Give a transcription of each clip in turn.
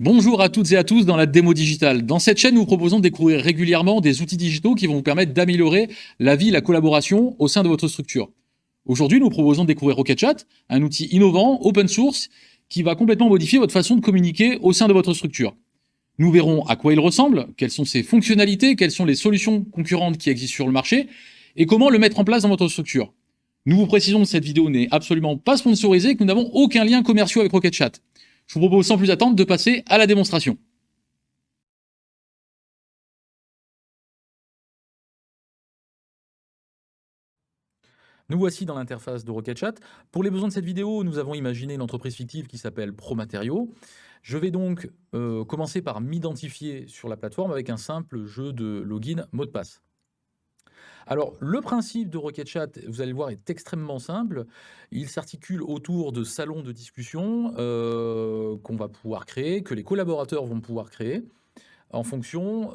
Bonjour à toutes et à tous dans la démo digitale. Dans cette chaîne, nous proposons de découvrir régulièrement des outils digitaux qui vont vous permettre d'améliorer la vie et la collaboration au sein de votre structure. Aujourd'hui, nous proposons de découvrir RocketChat, un outil innovant, open source, qui va complètement modifier votre façon de communiquer au sein de votre structure. Nous verrons à quoi il ressemble, quelles sont ses fonctionnalités, quelles sont les solutions concurrentes qui existent sur le marché, et comment le mettre en place dans votre structure. Nous vous précisons que cette vidéo n'est absolument pas sponsorisée et que nous n'avons aucun lien commercial avec RocketChat. Je vous propose sans plus attendre de passer à la démonstration. Nous voici dans l'interface de RocketChat. Pour les besoins de cette vidéo, nous avons imaginé une entreprise fictive qui s'appelle ProMatériaux. Je vais donc commencer par m'identifier sur la plateforme avec un simple jeu de login mot de passe. Alors, le principe de RocketChat, vous allez le voir, est extrêmement simple. Il s'articule autour de salons de discussion qu'on va pouvoir créer, que les collaborateurs vont pouvoir créer, en fonction,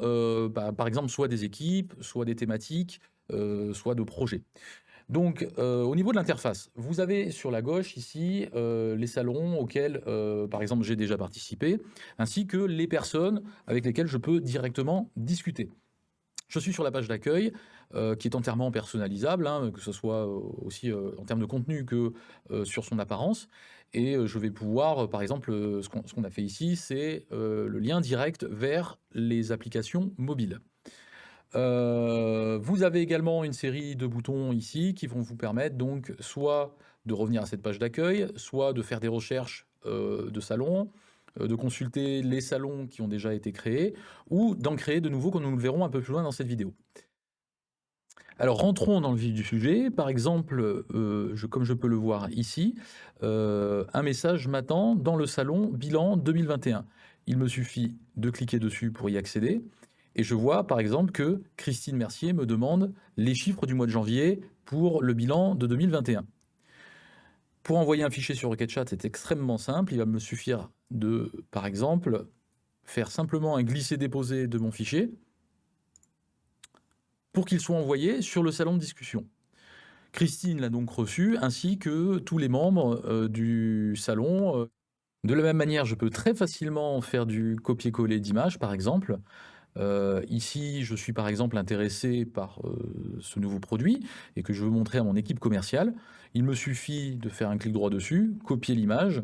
par exemple, soit des équipes, soit des thématiques, soit de projets. Donc, au niveau de l'interface, vous avez sur la gauche ici les salons auxquels, par exemple, j'ai déjà participé, ainsi que les personnes avec lesquelles je peux directement discuter. Je suis sur la page d'accueil, qui est entièrement personnalisable, hein, que ce soit aussi en termes de contenu que sur son apparence. Et je vais pouvoir, par exemple, ce qu'on a fait ici, c'est le lien direct vers les applications mobiles. Vous avez également une série de boutons ici qui vont vous permettre donc soit de revenir à cette page d'accueil, soit de faire des recherches de salons, de consulter les salons qui ont déjà été créés, ou d'en créer de nouveaux comme nous le verrons un peu plus loin dans cette vidéo. Alors rentrons dans le vif du sujet. Par exemple, comme je peux le voir ici, un message m'attend dans le salon bilan 2021. Il me suffit de cliquer dessus pour y accéder. Et je vois par exemple que Christine Mercier me demande les chiffres du mois de janvier pour le bilan de 2021. Pour envoyer un fichier sur RocketChat, c'est extrêmement simple. Il va me suffire de, par exemple, faire simplement un glisser-déposer de mon fichier pour qu'il soit envoyé sur le salon de discussion. Christine l'a donc reçu, ainsi que tous les membres du salon. De la même manière, je peux très facilement faire du copier-coller d'images, par exemple. Ici, je suis par exemple intéressé par ce nouveau produit et que je veux montrer à mon équipe commerciale. Il me suffit de faire un clic droit dessus, copier l'image,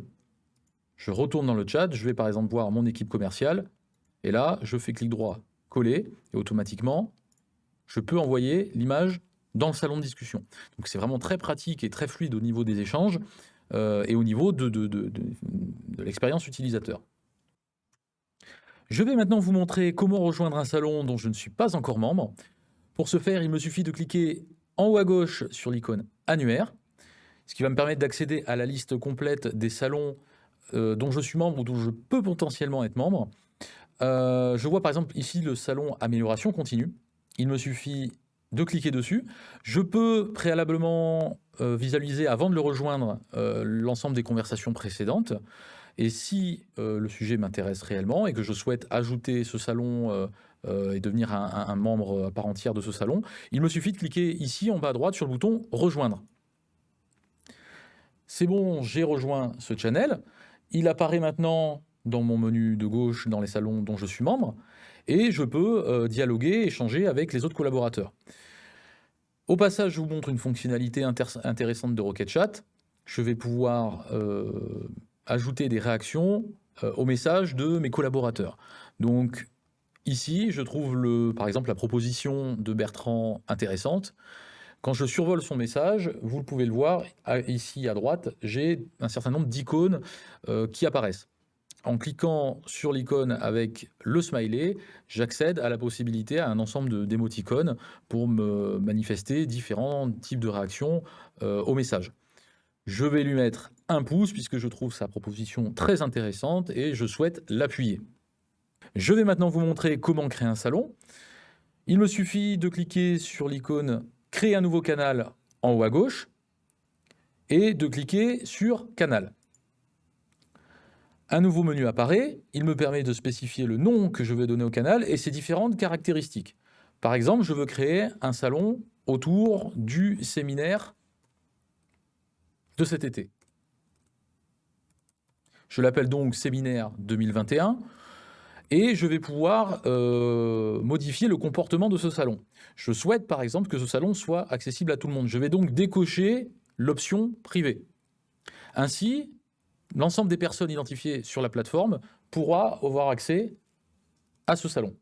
je retourne dans le chat, je vais par exemple voir mon équipe commerciale, et là, je fais clic droit, coller, et automatiquement, je peux envoyer l'image dans le salon de discussion. Donc c'est vraiment très pratique et très fluide au niveau des échanges et au niveau de l'expérience utilisateur. Je vais maintenant vous montrer comment rejoindre un salon dont je ne suis pas encore membre. Pour ce faire, il me suffit de cliquer en haut à gauche sur l'icône annuaire, ce qui va me permettre d'accéder à la liste complète des salons dont je suis membre ou dont je peux potentiellement être membre. Je vois par exemple ici le salon amélioration continue. Il me suffit de cliquer dessus. Je peux préalablement visualiser avant de le rejoindre l'ensemble des conversations précédentes. Et si le sujet m'intéresse réellement et que je souhaite ajouter ce salon et devenir un membre à part entière de ce salon, il me suffit de cliquer ici en bas à droite sur le bouton rejoindre. C'est bon, j'ai rejoint ce channel. Il apparaît maintenant dans mon menu de gauche dans les salons dont je suis membre et je peux dialoguer, échanger avec les autres collaborateurs. Au passage, je vous montre une fonctionnalité intéressante de RocketChat. Je vais pouvoir ajouter des réactions aux messages de mes collaborateurs. Donc ici, je trouve par exemple la proposition de Bertrand intéressante. Quand je survole son message, vous pouvez le voir, ici à droite, j'ai un certain nombre d'icônes qui apparaissent. En cliquant sur l'icône avec le smiley, j'accède à la possibilité à un ensemble d'émoticônes pour me manifester différents types de réactions au message. Je vais lui mettre un pouce puisque je trouve sa proposition très intéressante et je souhaite l'appuyer. Je vais maintenant vous montrer comment créer un salon. Il me suffit de cliquer sur l'icône créer un nouveau canal en haut à gauche et de cliquer sur canal. Un nouveau menu apparaît, il me permet de spécifier le nom que je veux donner au canal et ses différentes caractéristiques. Par exemple, je veux créer un salon autour du séminaire de cet été. Je l'appelle donc séminaire 2021 et je vais pouvoir modifier le comportement de ce salon. Je souhaite par exemple que ce salon soit accessible à tout le monde. Je vais donc décocher l'option privée. Ainsi, l'ensemble des personnes identifiées sur la plateforme pourra avoir accès à ce salon.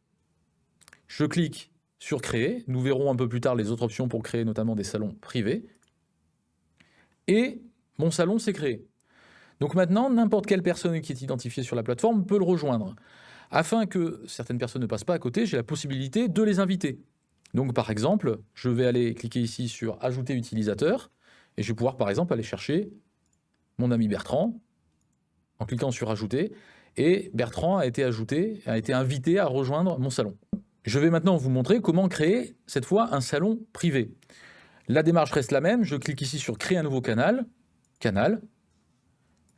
Je clique sur créer. Nous verrons un peu plus tard les autres options pour créer notamment des salons privés. Et mon salon s'est créé. Donc maintenant, n'importe quelle personne qui est identifiée sur la plateforme peut le rejoindre. Afin que certaines personnes ne passent pas à côté, j'ai la possibilité de les inviter. Donc par exemple, je vais aller cliquer ici sur ajouter utilisateur et je vais pouvoir par exemple aller chercher mon ami Bertrand en cliquant sur ajouter et Bertrand a été invité à rejoindre mon salon. Je vais maintenant vous montrer comment créer cette fois un salon privé. La démarche reste la même, je clique ici sur créer un nouveau canal.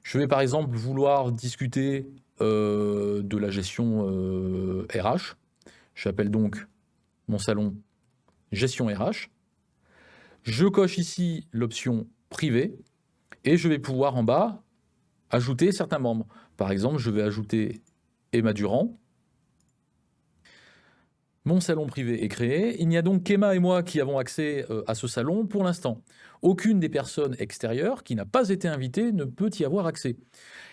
Je vais par exemple vouloir discuter de la gestion RH. J'appelle donc mon salon gestion RH. Je coche ici l'option privé et je vais pouvoir en bas ajouter certains membres. Par exemple, je vais ajouter Emma Durand. Mon salon privé est créé. Il n'y a donc qu'Emma et moi qui avons accès à ce salon pour l'instant. Aucune des personnes extérieures qui n'a pas été invitée ne peut y avoir accès.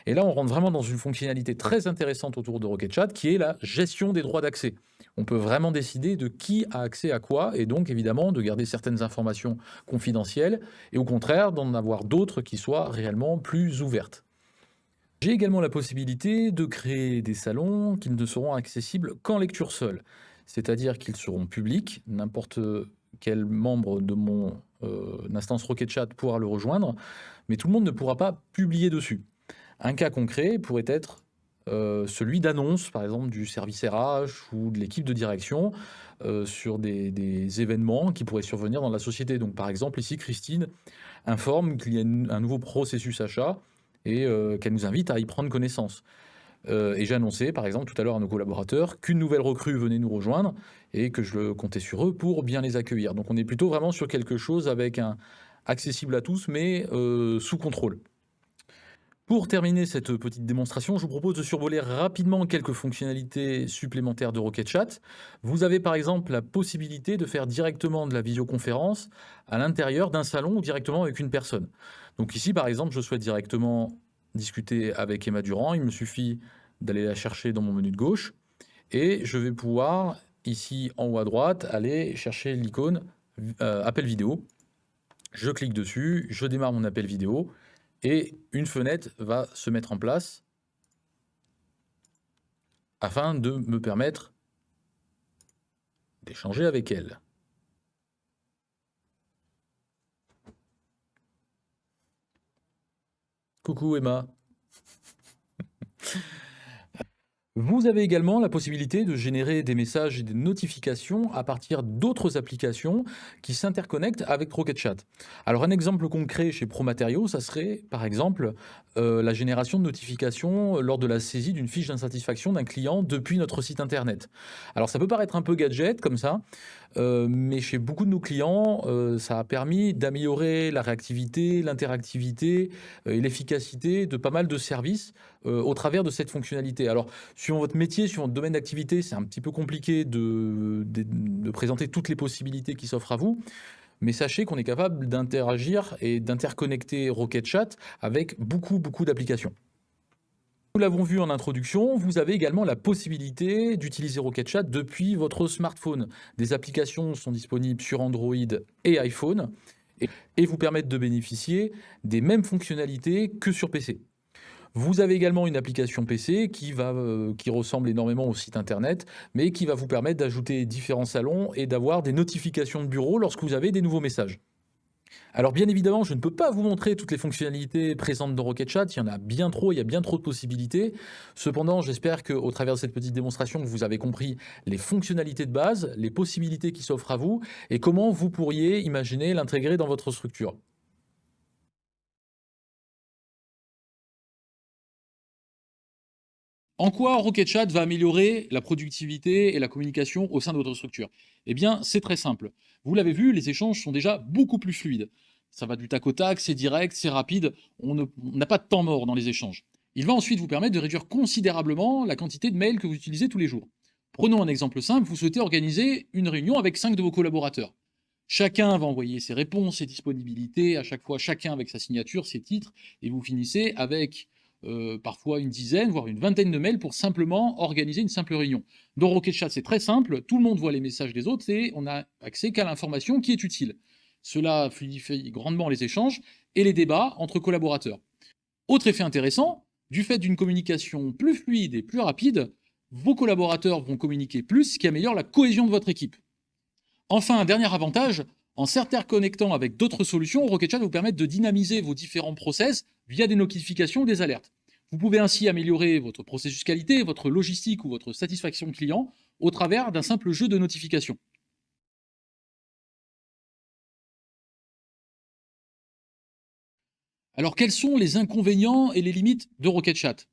Et là, on rentre vraiment dans une fonctionnalité très intéressante autour de Rocket.Chat qui est la gestion des droits d'accès. On peut vraiment décider de qui a accès à quoi et donc évidemment de garder certaines informations confidentielles et au contraire d'en avoir d'autres qui soient réellement plus ouvertes. J'ai également la possibilité de créer des salons qui ne seront accessibles qu'en lecture seule. C'est-à-dire qu'ils seront publics, n'importe quel membre de mon instance Rocket.Chat pourra le rejoindre, mais tout le monde ne pourra pas publier dessus. Un cas concret pourrait être celui d'annonce, par exemple, du service RH ou de l'équipe de direction sur des événements qui pourraient survenir dans la société. Donc par exemple, ici, Christine informe qu'il y a un nouveau processus achat et qu'elle nous invite à y prendre connaissance. Et j'ai annoncé, par exemple, tout à l'heure à nos collaborateurs qu'une nouvelle recrue venait nous rejoindre et que je comptais sur eux pour bien les accueillir. Donc on est plutôt vraiment sur quelque chose avec accessible à tous, mais sous contrôle. Pour terminer cette petite démonstration, je vous propose de survoler rapidement quelques fonctionnalités supplémentaires de Rocket.Chat. Vous avez par exemple la possibilité de faire directement de la visioconférence à l'intérieur d'un salon ou directement avec une personne. Donc ici, par exemple, je souhaite directement discuter avec Emma Durand. Il me suffit d'aller la chercher dans mon menu de gauche et je vais pouvoir, ici en haut à droite, aller chercher l'icône appel vidéo. Je clique dessus, je démarre mon appel vidéo et une fenêtre va se mettre en place afin de me permettre d'échanger avec elle. Coucou Emma. Vous avez également la possibilité de générer des messages et des notifications à partir d'autres applications qui s'interconnectent avec Rocket.Chat. Alors un exemple concret chez ProMateriaux, ça serait par exemple la génération de notifications lors de la saisie d'une fiche d'insatisfaction d'un client depuis notre site internet. Alors ça peut paraître un peu gadget comme ça, mais chez beaucoup de nos clients, ça a permis d'améliorer la réactivité, l'interactivité et l'efficacité de pas mal de services au travers de cette fonctionnalité. Alors, suivant votre métier, suivant votre domaine d'activité, c'est un petit peu compliqué de présenter toutes les possibilités qui s'offrent à vous, mais sachez qu'on est capable d'interagir et d'interconnecter Rocket.Chat avec beaucoup d'applications. Nous l'avons vu en introduction, vous avez également la possibilité d'utiliser Rocket.Chat depuis votre smartphone. Des applications sont disponibles sur Android et iPhone et vous permettent de bénéficier des mêmes fonctionnalités que sur PC. Vous avez également une application PC qui ressemble énormément au site internet, mais qui va vous permettre d'ajouter différents salons et d'avoir des notifications de bureau lorsque vous avez des nouveaux messages. Alors bien évidemment, je ne peux pas vous montrer toutes les fonctionnalités présentes dans Rocket.Chat, il y en a bien trop, il y a bien trop de possibilités. Cependant, j'espère qu'au travers de cette petite démonstration, vous avez compris les fonctionnalités de base, les possibilités qui s'offrent à vous et comment vous pourriez imaginer l'intégrer dans votre structure. En quoi Rocket.Chat va améliorer la productivité et la communication au sein de votre structure? Eh bien, c'est très simple. Vous l'avez vu, les échanges sont déjà beaucoup plus fluides. Ça va du tac au tac, c'est direct, c'est rapide, on n'a pas de temps mort dans les échanges. Il va ensuite vous permettre de réduire considérablement la quantité de mails que vous utilisez tous les jours. Prenons un exemple simple, vous souhaitez organiser une réunion avec 5 de vos collaborateurs. Chacun va envoyer ses réponses, ses disponibilités, à chaque fois chacun avec sa signature, ses titres, et vous finissez avec parfois une dizaine, voire une vingtaine de mails pour simplement organiser une simple réunion. Dans Rocket Chat, c'est très simple, tout le monde voit les messages des autres et on n'a accès qu'à l'information qui est utile. Cela fluidifie grandement les échanges et les débats entre collaborateurs. Autre effet intéressant, du fait d'une communication plus fluide et plus rapide, vos collaborateurs vont communiquer plus, ce qui améliore la cohésion de votre équipe. Enfin, un dernier avantage, en s'interconnectant avec d'autres solutions, Rocket Chat va vous permettre de dynamiser vos différents process via des notifications ou des alertes. Vous pouvez ainsi améliorer votre processus qualité, votre logistique ou votre satisfaction client au travers d'un simple jeu de notifications. Alors quels sont les inconvénients et les limites de Rocket Chat?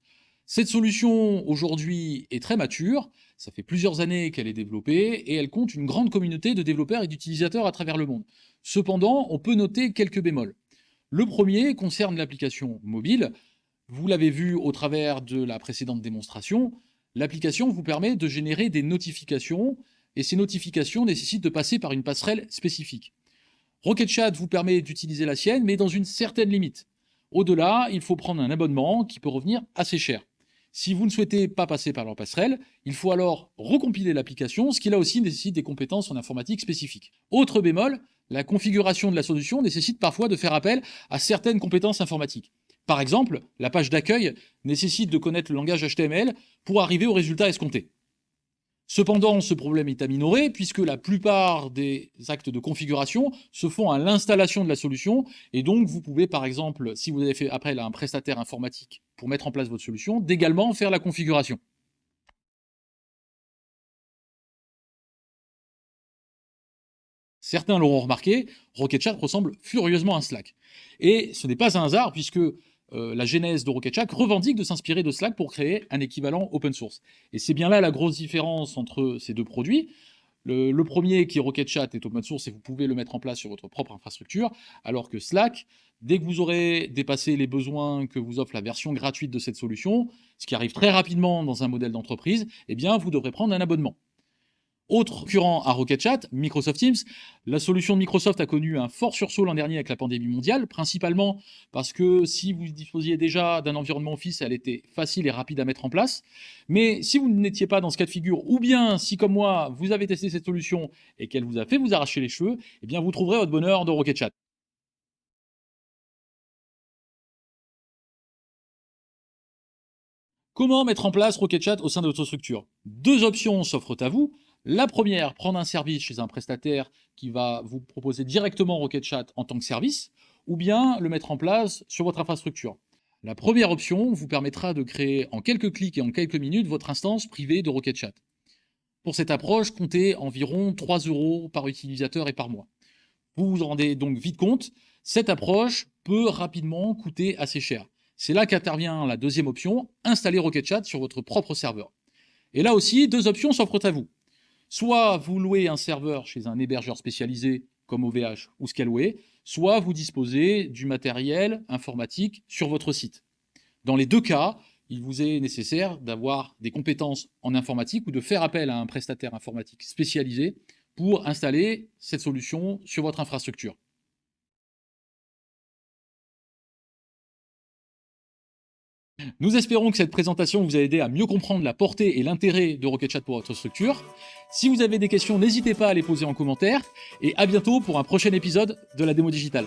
Cette solution aujourd'hui est très mature, ça fait plusieurs années qu'elle est développée et elle compte une grande communauté de développeurs et d'utilisateurs à travers le monde. Cependant, on peut noter quelques bémols. Le premier concerne l'application mobile. Vous l'avez vu au travers de la précédente démonstration, l'application vous permet de générer des notifications et ces notifications nécessitent de passer par une passerelle spécifique. Rocket Chat vous permet d'utiliser la sienne, mais dans une certaine limite. Au-delà, il faut prendre un abonnement qui peut revenir assez cher. Si vous ne souhaitez pas passer par leur passerelle, il faut alors recompiler l'application, ce qui là aussi nécessite des compétences en informatique spécifiques. Autre bémol, la configuration de la solution nécessite parfois de faire appel à certaines compétences informatiques. Par exemple, la page d'accueil nécessite de connaître le langage HTML pour arriver au résultat escompté. Cependant, ce problème est à minorer puisque la plupart des actes de configuration se font à l'installation de la solution et donc vous pouvez par exemple, si vous avez fait appel à un prestataire informatique pour mettre en place votre solution, d'également faire la configuration. Certains l'auront remarqué, Rocket Chat ressemble furieusement à Slack. Et ce n'est pas un hasard puisque la genèse de Rocket Chat revendique de s'inspirer de Slack pour créer un équivalent open source. Et c'est bien là la grosse différence entre ces deux produits. Le premier, qui est Rocket Chat, est open source et vous pouvez le mettre en place sur votre propre infrastructure, alors que Slack, dès que vous aurez dépassé les besoins que vous offre la version gratuite de cette solution, ce qui arrive très rapidement dans un modèle d'entreprise, eh bien vous devrez prendre un abonnement. Autre concurrent à Rocket Chat, Microsoft Teams. La solution de Microsoft a connu un fort sursaut l'an dernier avec la pandémie mondiale, principalement parce que si vous disposiez déjà d'un environnement Office, elle était facile et rapide à mettre en place. Mais si vous n'étiez pas dans ce cas de figure, ou bien si comme moi, vous avez testé cette solution et qu'elle vous a fait vous arracher les cheveux, eh bien vous trouverez votre bonheur dans Rocket Chat. Comment mettre en place Rocket Chat au sein de votre structure? Deux options s'offrent à vous. La première, prendre un service chez un prestataire qui va vous proposer directement Rocket Chat en tant que service, ou bien le mettre en place sur votre infrastructure. La première option vous permettra de créer en quelques clics et en quelques minutes votre instance privée de Rocket Chat. Pour cette approche, comptez environ 3 euros par utilisateur et par mois. Vous vous rendez donc vite compte, cette approche peut rapidement coûter assez cher. C'est là qu'intervient la deuxième option, installer Rocket Chat sur votre propre serveur. Et là aussi, deux options s'offrent à vous. Soit vous louez un serveur chez un hébergeur spécialisé comme OVH ou Scaleway, soit vous disposez du matériel informatique sur votre site. Dans les deux cas, il vous est nécessaire d'avoir des compétences en informatique ou de faire appel à un prestataire informatique spécialisé pour installer cette solution sur votre infrastructure. Nous espérons que cette présentation vous a aidé à mieux comprendre la portée et l'intérêt de Rocket Chat pour votre structure. Si vous avez des questions, n'hésitez pas à les poser en commentaire et à bientôt pour un prochain épisode de la démo digitale.